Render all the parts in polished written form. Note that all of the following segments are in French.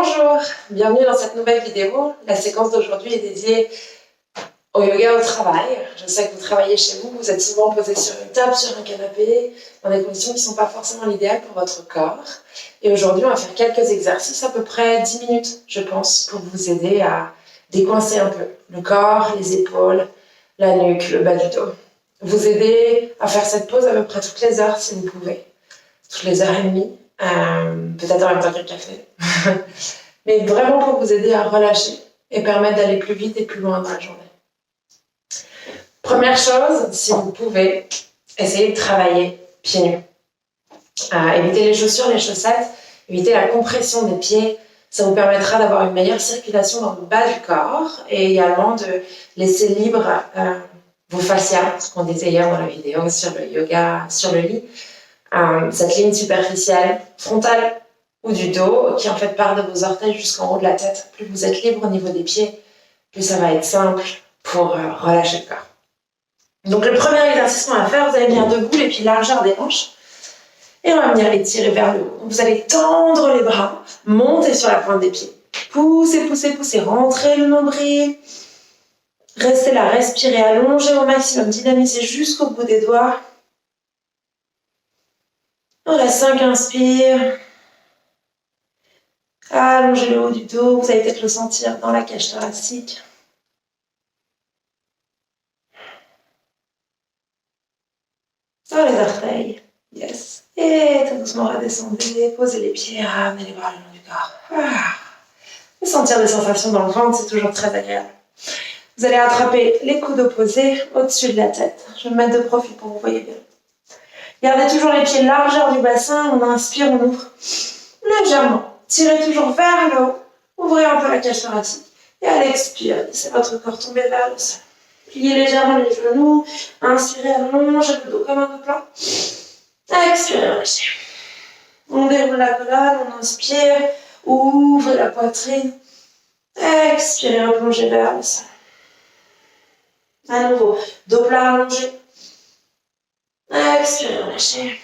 Bonjour, bienvenue dans cette nouvelle vidéo. La séquence d'aujourd'hui est dédiée au yoga au travail. Je sais que vous travaillez chez vous, vous êtes souvent posé sur une table, sur un canapé, dans des conditions qui ne sont pas forcément l'idéal pour votre corps. Et aujourd'hui, on va faire quelques exercices, à peu près 10 minutes, je pense, pour vous aider à décoincer un peu le corps, les épaules, la nuque, le bas du dos. Vous aider à faire cette pause à peu près toutes les heures si vous pouvez, toutes les heures et demie. Peut-être en même temps que le café. Mais vraiment pour vous aider à relâcher et permettre d'aller plus vite et plus loin dans la journée. Première chose, si vous pouvez, essayez de travailler pieds nus. Évitez les chaussures, les chaussettes, évitez la compression des pieds. Ça vous permettra d'avoir une meilleure circulation dans le bas du corps et également de laisser libre vos fascias, ce qu'on disait hier dans la vidéo sur le yoga, sur le lit. Cette ligne superficielle, frontale ou du dos, qui en fait part de vos orteils jusqu'en haut de la tête. Plus vous êtes libre au niveau des pieds, plus ça va être simple pour relâcher le corps. Donc le premier exercice qu'on va faire, vous allez venir debout, les pieds largeur des hanches, et on va venir les tirer vers le haut. Donc vous allez tendre les bras, monter sur la pointe des pieds. Poussez, poussez, poussez, rentrez le nombril. Restez là, respirez, allongez au maximum, dynamisez jusqu'au bout des doigts. On reste 5, inspire. Allongez le haut du dos, vous allez peut-être le sentir dans la cage thoracique. Dans les orteils, yes. Et tout doucement redescendez, posez les pieds, ramenez les bras le long du corps. Et sentir des sensations dans le ventre, c'est toujours très agréable. Vous allez attraper les coudes opposés au-dessus de la tête. Je vais me mettre de profil pour que vous voyez bien. Gardez toujours les pieds largeur du bassin, on inspire, on ouvre légèrement. Tirez toujours vers le haut, ouvrez un peu la cage thoracique et à l'expire, laissez votre corps tomber vers le sol. Pliez légèrement les genoux, inspirez, allongez le dos comme un plan. Expirez, relâchez. On déroule la colonne, on inspire, ouvrez la poitrine. Expirez, replongez vers le sol. À nouveau, dos plat allongé. Expirez, relâchez.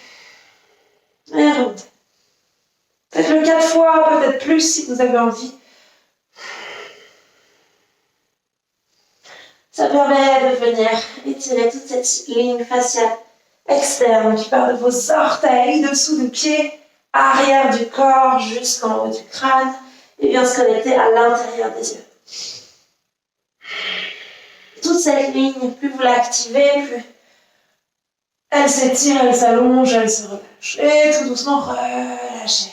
Et remontez. Faites-le 4 fois, peut-être plus si vous avez envie. Ça permet de venir étirer toute cette ligne faciale externe qui part de vos orteils, dessous du pied, arrière du corps jusqu'en haut du crâne et vient se connecter à l'intérieur des yeux. Toute cette ligne, plus vous l'activez, plus elle s'étire, elle s'allonge, elle se relâche. Et tout doucement, relâchez.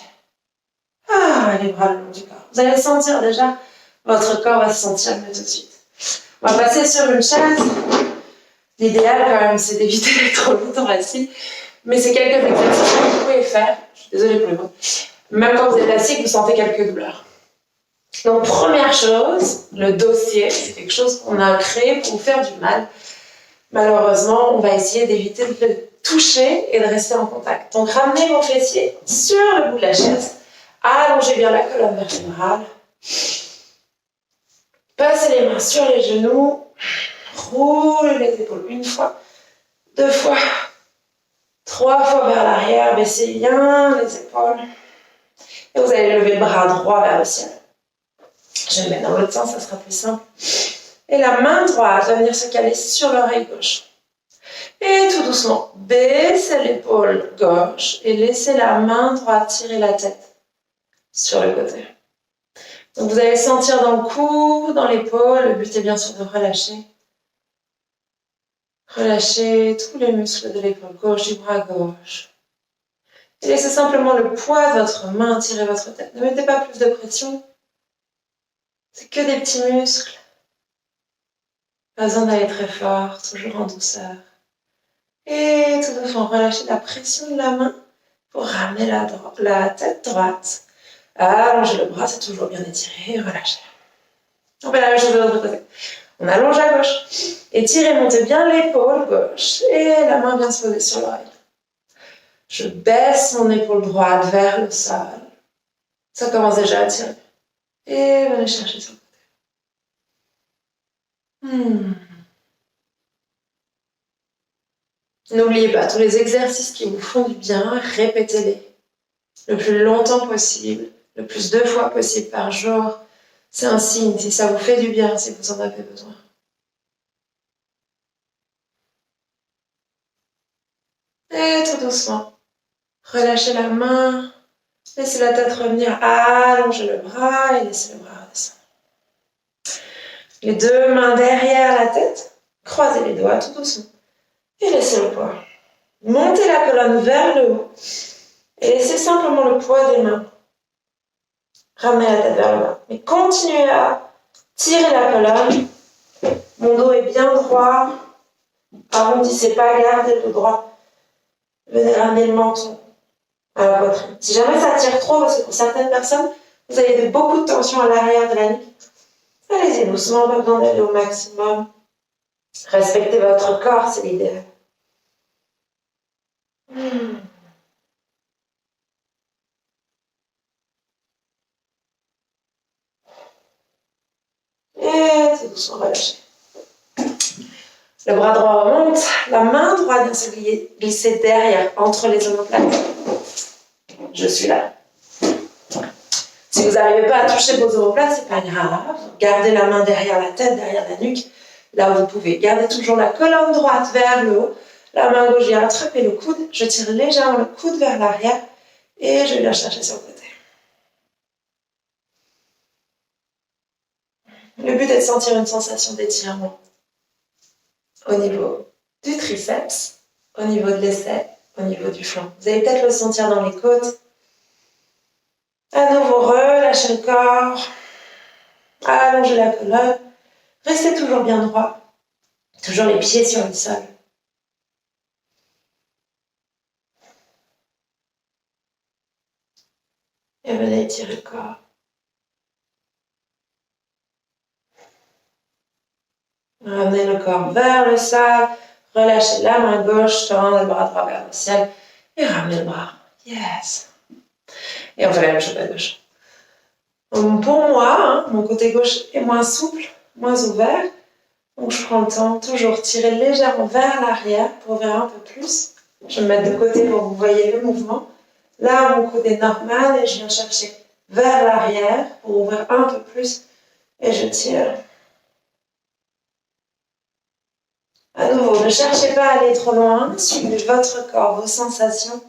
Les bras le long du corps. Vous allez sentir déjà, votre corps va se sentir mieux tout de suite. On va passer sur une chaise. L'idéal quand même, c'est d'éviter d'être trop longtemps assis. Mais c'est quelques exercices que vous pouvez faire. Je suis désolée pour les mots. Même quand vous êtes assis, vous sentez quelques douleurs. Donc première chose, le dossier, c'est quelque chose qu'on a créé pour vous faire du mal. Malheureusement, on va essayer d'éviter de le toucher et de rester en contact. Donc ramenez vos fessiers sur le bout de la chaise. Allongez bien la colonne vertébrale. Passez les mains sur les genoux. Roulez les épaules 1 fois, 2 fois, 3 fois vers l'arrière. Baissez bien les épaules. Et vous allez lever le bras droit vers le ciel. Je vais le mettre dans l'autre sens, ça sera plus simple. Et la main droite va venir se caler sur l'oreille gauche. Et tout doucement, baissez l'épaule gauche et laissez la main droite tirer la tête sur le côté. Donc vous allez sentir dans le cou, dans l'épaule, le but est bien sûr de relâcher. Relâchez tous les muscles de l'épaule gauche, du bras gauche. Et laissez simplement le poids de votre main tirer votre tête. Ne mettez pas plus de pression. C'est que des petits muscles. Pas besoin d'aller très fort, toujours en douceur. Et tout doucement, relâchez la pression de la main pour ramener la tête droite. Allongez le bras, c'est toujours bien étiré, relâchez. On fait la même chose de l'autre côté. On allonge à gauche. Étirez, montez bien l'épaule gauche. Et la main vient se poser sur l'oreille. Je baisse mon épaule droite vers le sol. Ça commence déjà à tirer. Et venez chercher sur le côté. N'oubliez pas, tous les exercices qui vous font du bien, répétez-les le plus longtemps possible. le plus 2 fois possible par jour. C'est un signe si ça vous fait du bien, si vous en avez besoin. Et tout doucement, relâchez la main, laissez la tête revenir, allongez le bras et laissez le bras redescendre. Les 2 mains derrière la tête, croisez les doigts tout doucement et laissez le poids. Montez la colonne vers le haut et laissez simplement le poids des mains. Ramenez la tête vers le bas. Mais continuez à tirer la colonne. Mon dos est bien droit. Arrondissez pas, gardez le dos droit. Venez ramener le menton à la poitrine. Si jamais ça tire trop, parce que pour certaines personnes, vous avez beaucoup de tension à l'arrière de la nuque, allez-y doucement, pas besoin d'aller au maximum. Respectez votre corps, c'est l'idéal. Et tout doucement relâchez. Le bras droit remonte, la main droite vient se glisser derrière, entre les omoplates. Je suis là. Si vous n'arrivez pas à toucher vos omoplates, c'est pas grave. Gardez la main derrière la tête, derrière la nuque, là où vous pouvez. Gardez toujours la colonne droite vers le haut. La main gauche vient attraper le coude. Je tire légèrement le coude vers l'arrière et je viens chercher sur le côté. Le but est de sentir une sensation d'étirement au niveau du triceps, au niveau de l'aisselle, au niveau du flanc. Vous allez peut-être le sentir dans les côtes. À nouveau, relâchez le corps. Allongez la colonne. Restez toujours bien droit. Toujours les pieds sur le sol. Et venez étirer le corps. Ramenez le corps vers le sol. Relâchez la main gauche, tendez le bras droit vers le ciel. Et ramenez le bras. Yes. Et on fait la même chose à gauche. Pour moi, mon côté gauche est moins souple, moins ouvert. Donc je prends le temps, toujours tirer légèrement vers l'arrière pour ouvrir un peu plus. Je vais me mettre de côté pour que vous voyez le mouvement. Là, mon côté normal et je viens chercher vers l'arrière pour ouvrir un peu plus. Et je tire. À nouveau, ne cherchez pas à aller trop loin. Suivez votre corps, vos sensations.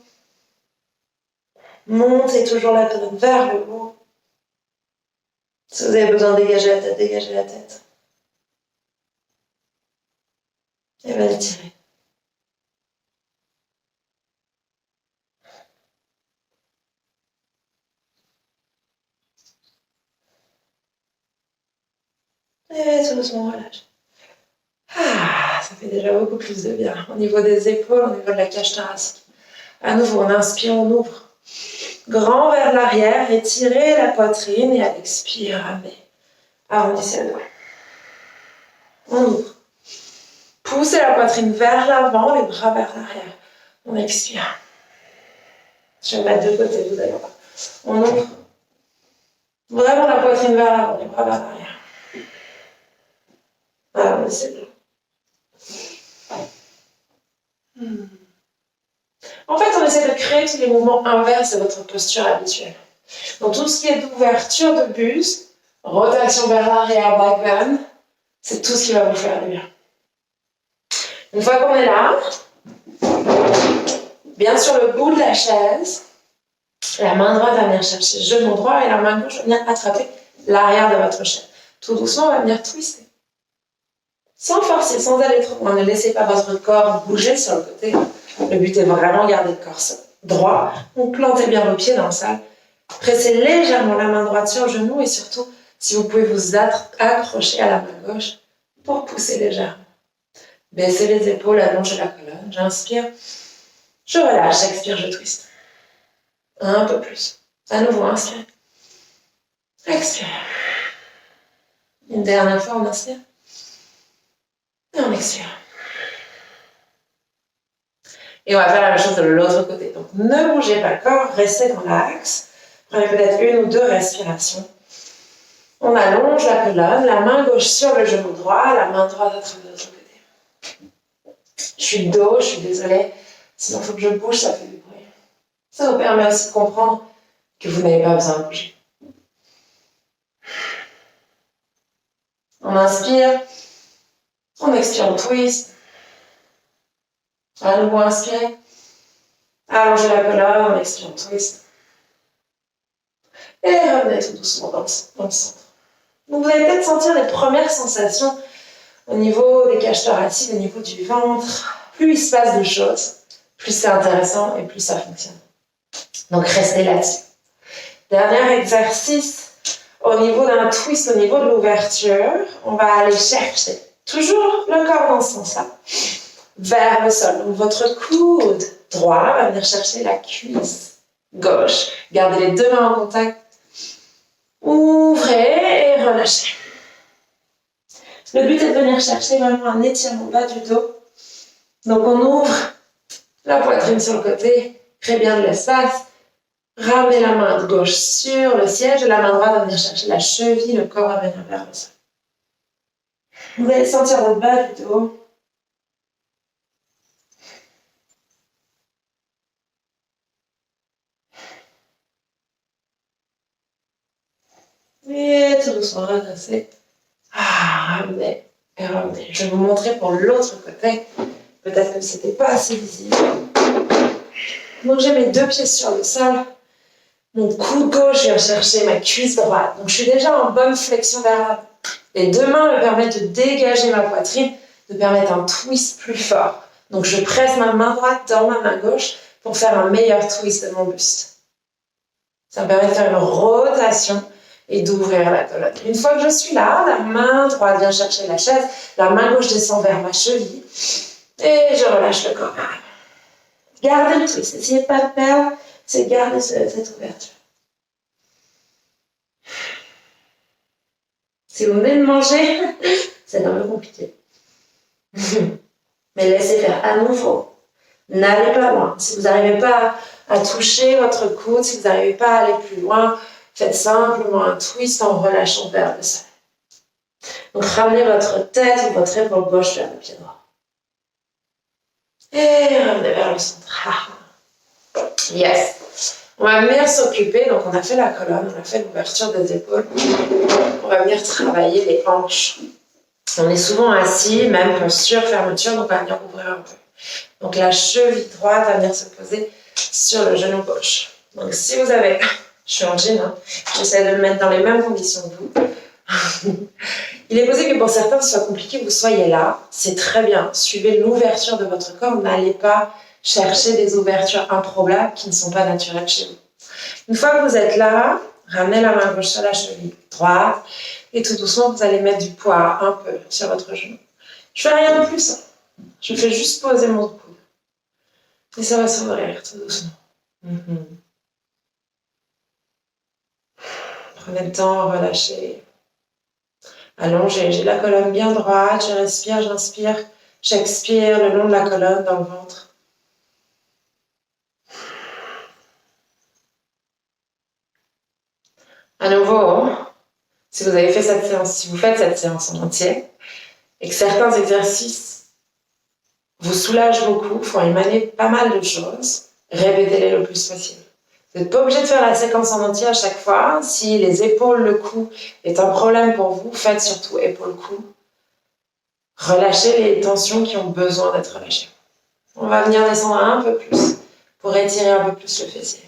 Montez toujours la colonne vers le haut. Si vous avez besoin de dégager la tête, dégagez la tête. Et venez tirer. Et tout doucement, relâche. Ça fait déjà beaucoup plus de bien. Au niveau des épaules, au niveau de la cage thoracique. À nouveau, on inspire, on ouvre. Grand vers l'arrière, étirez la poitrine et à l'expire, ramenez. Arrondissez le dos. On ouvre. Poussez la poitrine vers l'avant, les bras vers l'arrière. On expire. Je vais me mettre de côté, vous allez voir. On ouvre. Vraiment la poitrine vers l'avant, les bras vers l'arrière. Arrondissez le dos. En fait, on essaie de créer tous les mouvements inverses de votre posture habituelle. Donc, tout ce qui est d'ouverture de buste, rotation vers l'arrière, back bend, c'est tout ce qui va vous faire du bien. Une fois qu'on est là, bien sur le bout de la chaise, la main droite va venir chercher le genou droit et la main gauche va venir attraper l'arrière de votre chaise. Tout doucement, on va venir twister. Sans forcer, sans aller trop loin. Ne laissez pas votre corps bouger sur le côté. Le but est vraiment de garder le corps droit. Donc, plantez bien vos pieds dans le sol. Pressez légèrement la main droite sur le genou et surtout, si vous pouvez vous accrocher à la main gauche pour pousser légèrement. Baissez les épaules, allongez la colonne. J'inspire, je relâche, j'expire, je twiste. Un peu plus. À nouveau, inspire. Expire. Une dernière fois, on inspire. Et on expire. Et on va faire la même chose de l'autre côté. Donc, ne bougez pas le corps, restez dans l'axe. Prenez peut-être 1 ou 2 respirations. On allonge la colonne, la main gauche sur le genou droit, la main droite à travers l'autre côté. Je suis de dos, je suis désolée. Sinon, il faut que je bouge, ça fait du bruit. Ça vous permet aussi de comprendre que vous n'avez pas besoin de bouger. inspire. On expire, on twist. À nouveau, inspirez. Allongez la colonne, on expire, on twist. Et revenez tout doucement dans le centre. Donc vous allez peut-être sentir les premières sensations au niveau des cages thoraciques, au niveau du ventre. Plus il se passe de choses, plus c'est intéressant et plus ça fonctionne. Donc restez là-dessus. Dernier exercice, au niveau d'un twist, au niveau de l'ouverture, on va aller chercher toujours le corps dans ce sens-là, vers le sol. Donc votre coude droit va venir chercher la cuisse gauche. Gardez les deux mains en contact. Ouvrez et relâchez. Le but est de venir chercher vraiment un étirement bas du dos. Donc on ouvre la poitrine sur le côté, crée bien de l'espace. Ramenez la main gauche sur le siège et la main droite va venir chercher la cheville, le corps va venir vers le sol. Vous allez sentir le bas du dos. Et tout doucement, redressez. Ramenez et ramenez. Je vais vous montrer pour l'autre côté. Peut-être que ce n'était pas assez visible. Donc j'ai mes deux pieds sur le sol. Mon coude gauche vient chercher ma cuisse droite. Donc je suis déjà en bonne flexion vers l'avant. Les deux mains me permettent de dégager ma poitrine, de permettre un twist plus fort. Donc je presse ma main droite dans ma main gauche pour faire un meilleur twist de mon buste. Ça me permet de faire une rotation et d'ouvrir la colonne. Une fois que je suis là, la main droite vient chercher la chaise, la main gauche descend vers ma cheville et je relâche le corps. Gardez le twist, n'essayez pas de perdre, c'est garder cette ouverture. Si vous venez de manger, c'est un peu compliqué. Mais laissez faire à nouveau. N'allez pas loin. Si vous n'arrivez pas à toucher votre coude, si vous n'arrivez pas à aller plus loin, faites simplement un twist en relâchant vers le sol. Donc ramenez votre tête ou votre épaule gauche vers le pied droit. Et revenez vers le centre. Yes. On va venir s'occuper, donc on a fait la colonne, on a fait l'ouverture des épaules. On va venir travailler les hanches. On est souvent assis, même sur fermeture, donc on va venir ouvrir un peu. Donc la cheville droite va venir se poser sur le genou gauche. Donc si vous avez, je suis en jean, j'essaie de le mettre dans les mêmes conditions que vous. Il est possible que pour certains ce soit compliqué que vous soyez là, c'est très bien. Suivez l'ouverture de votre corps, n'allez pas chercher des ouvertures improbables qui ne sont pas naturelles chez vous. Une fois que vous êtes là, ramenez la main gauche sur la cheville droite et tout doucement vous allez mettre du poids un peu sur votre genou. Je fais rien de plus. Je fais juste poser mon coude. Et ça va s'ouvrir tout doucement. Prenez le temps, relâchez. Allongez, j'ai la colonne bien droite, je respire, j'inspire, j'expire le long de la colonne, dans le ventre. À nouveau, si vous avez fait cette séance, si vous faites cette séance en entier, et que certains exercices vous soulagent beaucoup, font émaner pas mal de choses, répétez-les le plus possible. Vous n'êtes pas obligé de faire la séquence en entier à chaque fois. Si les épaules, le cou est un problème pour vous, faites surtout épaules-cou. Relâchez les tensions qui ont besoin d'être relâchées. On va venir descendre un peu plus pour étirer un peu plus le fessier.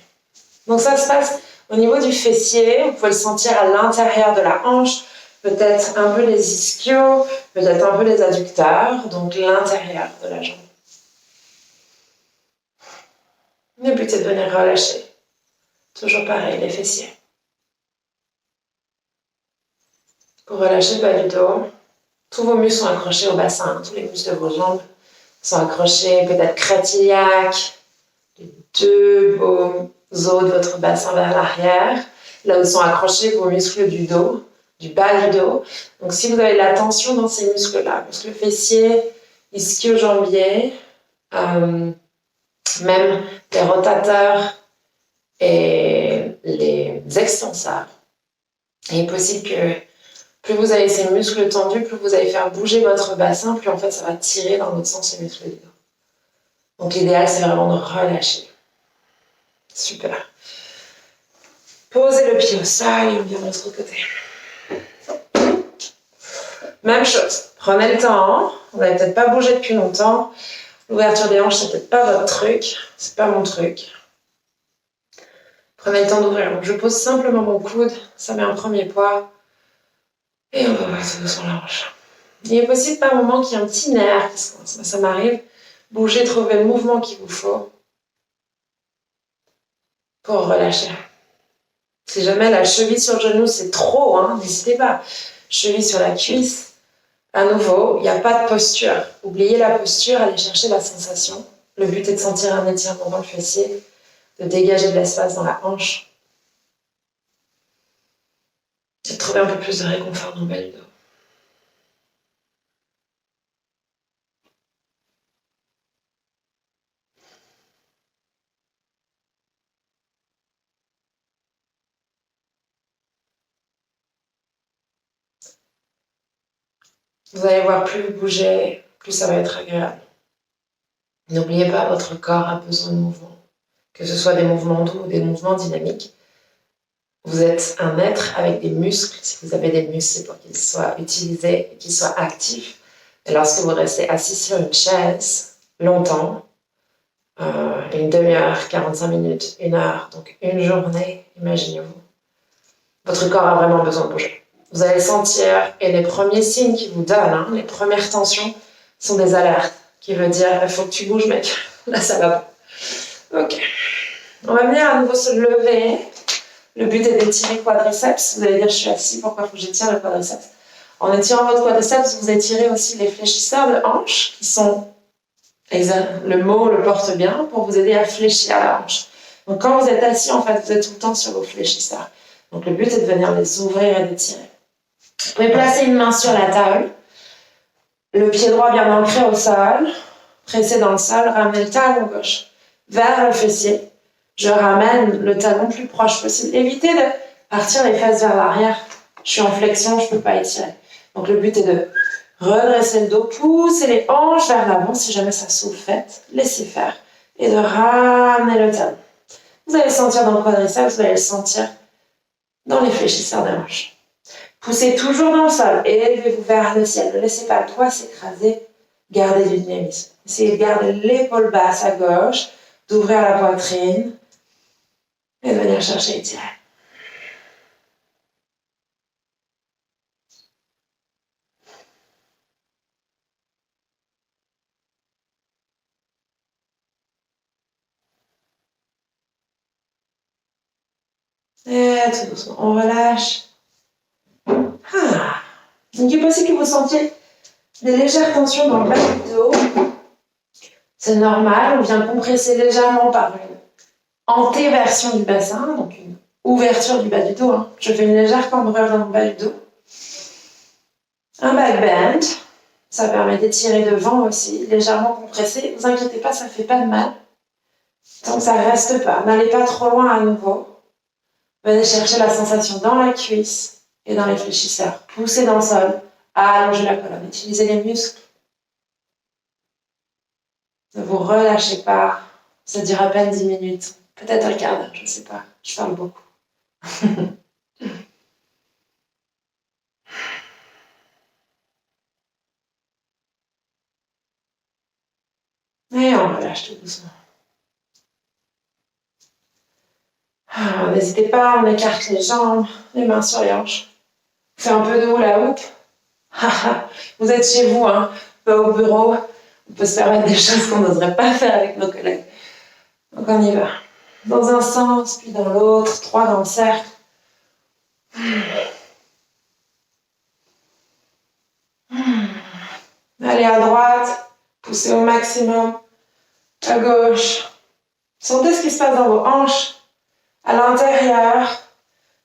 Donc ça se passe au niveau du fessier. Vous pouvez le sentir à l'intérieur de la hanche, peut-être un peu les ischios, peut-être un peu les adducteurs, donc l'intérieur de la jambe. Le but est de venir relâcher. Toujours pareil, les fessiers. Pour relâcher le bas du dos, tous vos muscles sont accrochés au bassin, tous les muscles de vos jambes sont accrochés, peut-être crête iliaque, les deux beaux os de votre bassin vers l'arrière, là où sont accrochés vos muscles du dos, du bas du dos. Donc si vous avez de la tension dans ces muscles-là, muscles fessiers, ischio-jambiers, même les rotateurs et les extenseurs, il est possible que plus vous avez ces muscles tendus, plus vous allez faire bouger votre bassin, plus en fait ça va tirer dans l'autre sens les muscles du dos. Donc l'idéal c'est vraiment de relâcher. Super. Posez le pied au sol et on vient de l'autre côté. Même chose. Prenez le temps. Vous n'avez peut-être pas bougé depuis longtemps. L'ouverture des hanches, c'est peut-être pas votre truc. C'est pas mon truc. Prenez le temps d'ouvrir. Donc, je pose simplement mon coude. Ça met un premier poids. Et on va voir tout doucement la hanche. Il est possible par moment qu'il y ait un petit nerf qui se coince. Ça m'arrive. Bougez, trouvez le mouvement qu'il vous faut pour relâcher. Si jamais la cheville sur le genou, c'est trop, n'hésitez pas. Cheville sur la cuisse. À nouveau, il n'y a pas de posture. Oubliez la posture, allez chercher la sensation. Le but est de sentir un étirement dans le fessier, de dégager de l'espace dans la hanche et de trouver un peu plus de réconfort dans le bas du dos. Vous allez voir, plus vous bougez, plus ça va être agréable. N'oubliez pas, votre corps a besoin de mouvement. Que ce soit des mouvements doux ou des mouvements dynamiques. Vous êtes un être avec des muscles. Si vous avez des muscles, c'est pour qu'ils soient utilisés et qu'ils soient actifs. Et lorsque vous restez assis sur une chaise longtemps, une demi-heure, 45 minutes, 1 heure, donc une journée, imaginez-vous, votre corps a vraiment besoin de bouger. Vous allez sentir, et les premiers signes qui vous donnent, les premières tensions, sont des alertes qui veulent dire il faut que tu bouges, mec. Là, ça va pas. Ok. On va venir à nouveau se lever. Le but est d'étirer le quadriceps. Vous allez dire je suis assis, pourquoi faut que j'étire le quadriceps? En étirant votre quadriceps, vous étirez aussi les fléchisseurs de hanche qui sont, le mot le porte bien, pour vous aider à fléchir la hanche. Donc quand vous êtes assis, en fait, vous êtes tout le temps sur vos fléchisseurs. Donc le but est de venir les ouvrir et d'étirer. Vous pouvez placer une main sur la table, le pied droit bien ancré au sol, pressé dans le sol, ramenez le talon gauche vers le fessier. Je ramène le talon plus proche possible. Évitez de partir les fesses vers l'arrière. Je suis en flexion, je ne peux pas étirer. Donc le but est de redresser le dos, pousser les hanches vers l'avant. Si jamais ça s'ouvre, faites, laissez faire. Et de ramener le talon. Vous allez le sentir dans le quadriceps, vous allez le sentir dans les fléchisseurs des hanches. Poussez toujours dans le sol, élevez-vous vers le ciel. Ne laissez pas le poids s'écraser, gardez du dynamisme. Essayez de garder l'épaule basse à gauche, d'ouvrir la poitrine et de venir chercher étirer. Et tout doucement, on relâche. Donc il est possible que vous sentiez des légères tensions dans le bas du dos. C'est normal, on vient compresser légèrement par une antéversion du bassin, donc une ouverture du bas du dos. Je fais une légère cambrure dans le bas du dos. Un back bend, ça permet d'étirer devant aussi, légèrement compressé. Ne vous inquiétez pas, ça ne fait pas de mal. Tant que ça ne reste pas. N'allez pas trop loin à nouveau. Venez chercher la sensation dans la cuisse et dans les fléchisseurs. Poussez dans le sol, allongez la colonne, utilisez les muscles. Ne vous relâchez pas. Ça dure à peine 10 minutes. Peut-être un quart d'heure, je ne sais pas. Je parle beaucoup. Et on relâche tout doucement. N'hésitez pas, on écarte les jambes, les mains sur les hanches. Faites un peu de hula hoop. Vous êtes chez vous, pas au bureau. On peut se permettre des choses qu'on n'oserait pas faire avec nos collègues. Donc on y va. Dans un sens, puis dans l'autre, 3 dans le cercle. Allez à droite, poussez au maximum. À gauche. Sentez ce qui se passe dans vos hanches. À l'intérieur,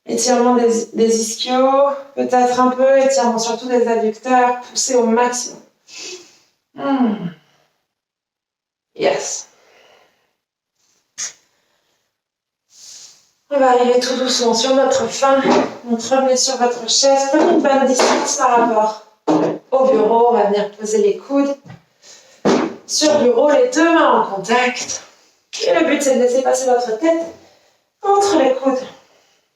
étirement des ischios, peut-être un peu, étirement surtout des adducteurs, poussez au maximum. Yes. On va arriver tout doucement sur notre fin. Donc revenez sur votre chaise, prenez une bonne distance par rapport au bureau. On va venir poser les coudes sur le bureau, les 2 mains en contact. Et le but, c'est de laisser passer votre tête entre les coudes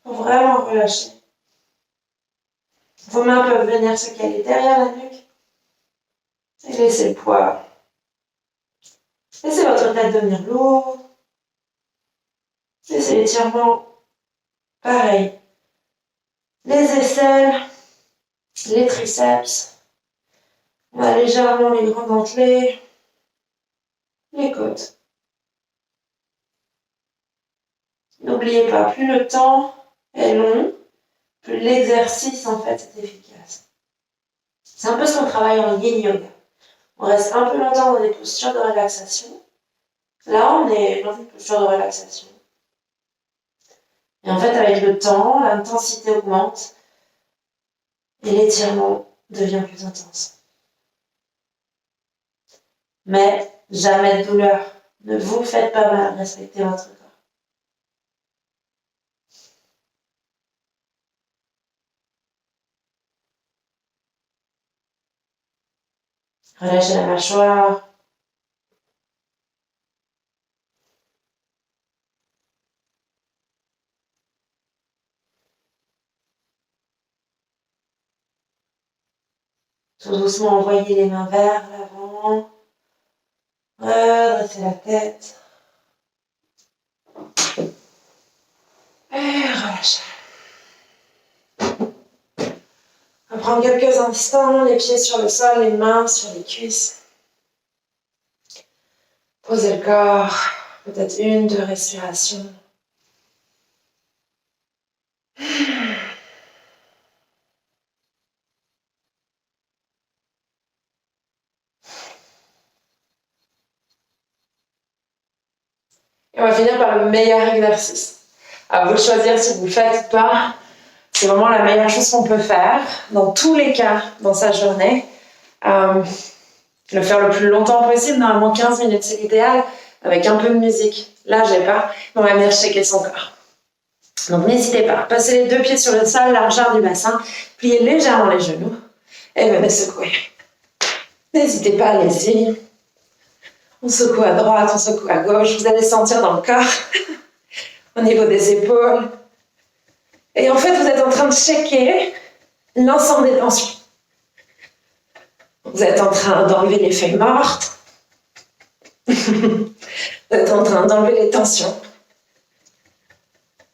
pour vraiment relâcher. Vos mains peuvent venir se caler derrière la nuque. Et laissez le poids. Laissez votre tête devenir lourde. Laissez l'étirement. Pareil. Les aisselles, les triceps. On a légèrement les grands dentelés, les côtes. N'oubliez pas, plus le temps est long, plus l'exercice en fait est efficace. C'est un peu ce qu'on travaille en yin yoga. On reste un peu longtemps dans des postures de relaxation. Là, on est dans une posture de relaxation. Et en fait, avec le temps, l'intensité augmente et l'étirement devient plus intense. Mais jamais de douleur. Ne vous faites pas mal, respectez votre corps. Relâchez la mâchoire. Tout doucement, envoyez les mains vers l'avant. Redressez la tête. Et relâchez. On va prendre quelques instants, les pieds sur le sol, les mains sur les cuisses. Posez le corps, peut-être 1, 2 respirations. Et on va finir par le meilleur exercice. À vous de choisir si vous le faites ou pas. C'est vraiment la meilleure chose qu'on peut faire, dans tous les cas, dans sa journée. Le faire le plus longtemps possible, normalement 15 minutes, c'est l'idéal, avec un peu de musique. Là, j'ai pas, mais on va venir checker son corps. Donc n'hésitez pas, passez les 2 pieds sur le sol, largeur du bassin, pliez légèrement les genoux et venez secouer. N'hésitez pas, allez-y. On secoue à droite, on secoue à gauche, vous allez sentir dans le corps, au niveau des épaules. Et en fait, vous êtes en train de checker l'ensemble des tensions. Vous êtes en train d'enlever les feuilles mortes. Vous êtes en train d'enlever les tensions.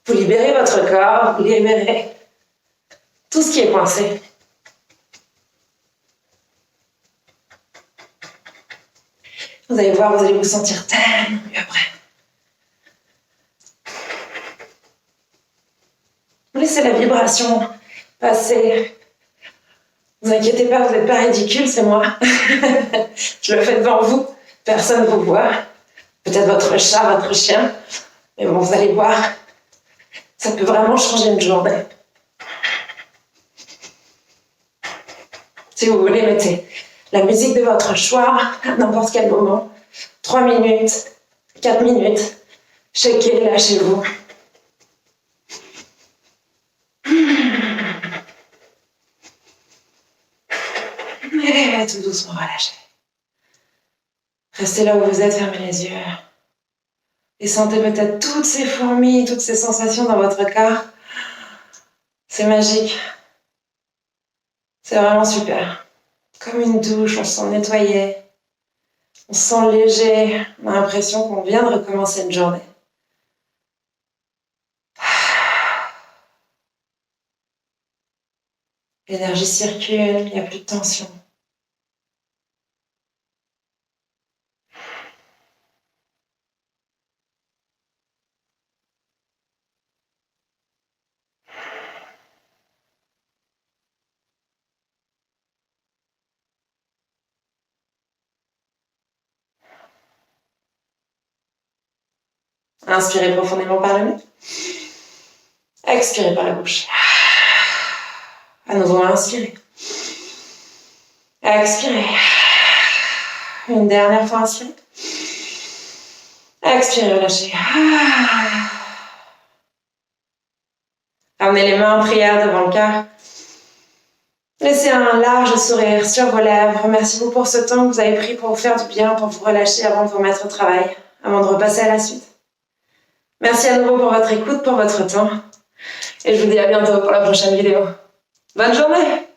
Vous libérez votre corps, vous libérez tout ce qui est coincé. Vous allez voir, vous allez vous sentir tellement mieux après. Laissez la vibration passer. Ne vous inquiétez pas, vous n'êtes pas ridicule, c'est moi. Je le fais devant vous, personne ne vous voit. Peut-être votre chat, votre chien. Mais bon, vous allez voir, ça peut vraiment changer une journée. Si vous voulez, mettez la musique de votre choix à n'importe quel moment. 3 minutes, 4 minutes. Checkez, lâchez-vous. Et tout doucement relâchez. Restez là où vous êtes, fermez les yeux. Et sentez peut-être toutes ces fourmis, toutes ces sensations dans votre corps. C'est magique. C'est vraiment super. Comme une douche, on se sent nettoyé. On se sent léger. On a l'impression qu'on vient de recommencer une journée. L'énergie circule, il n'y a plus de tension. Inspirez profondément par le nez. Expirez par la bouche. À nouveau, inspirez. Expirez. Une dernière fois, inspirez. Expirez, relâchez. Ramenez les mains en prière devant le cœur. Laissez un large sourire sur vos lèvres. Remerciez-vous pour ce temps que vous avez pris pour vous faire du bien, pour vous relâcher avant de vous remettre au travail, avant de repasser à la suite. Merci à nouveau pour votre écoute, pour votre temps. Et je vous dis à bientôt pour la prochaine vidéo. Bonne journée!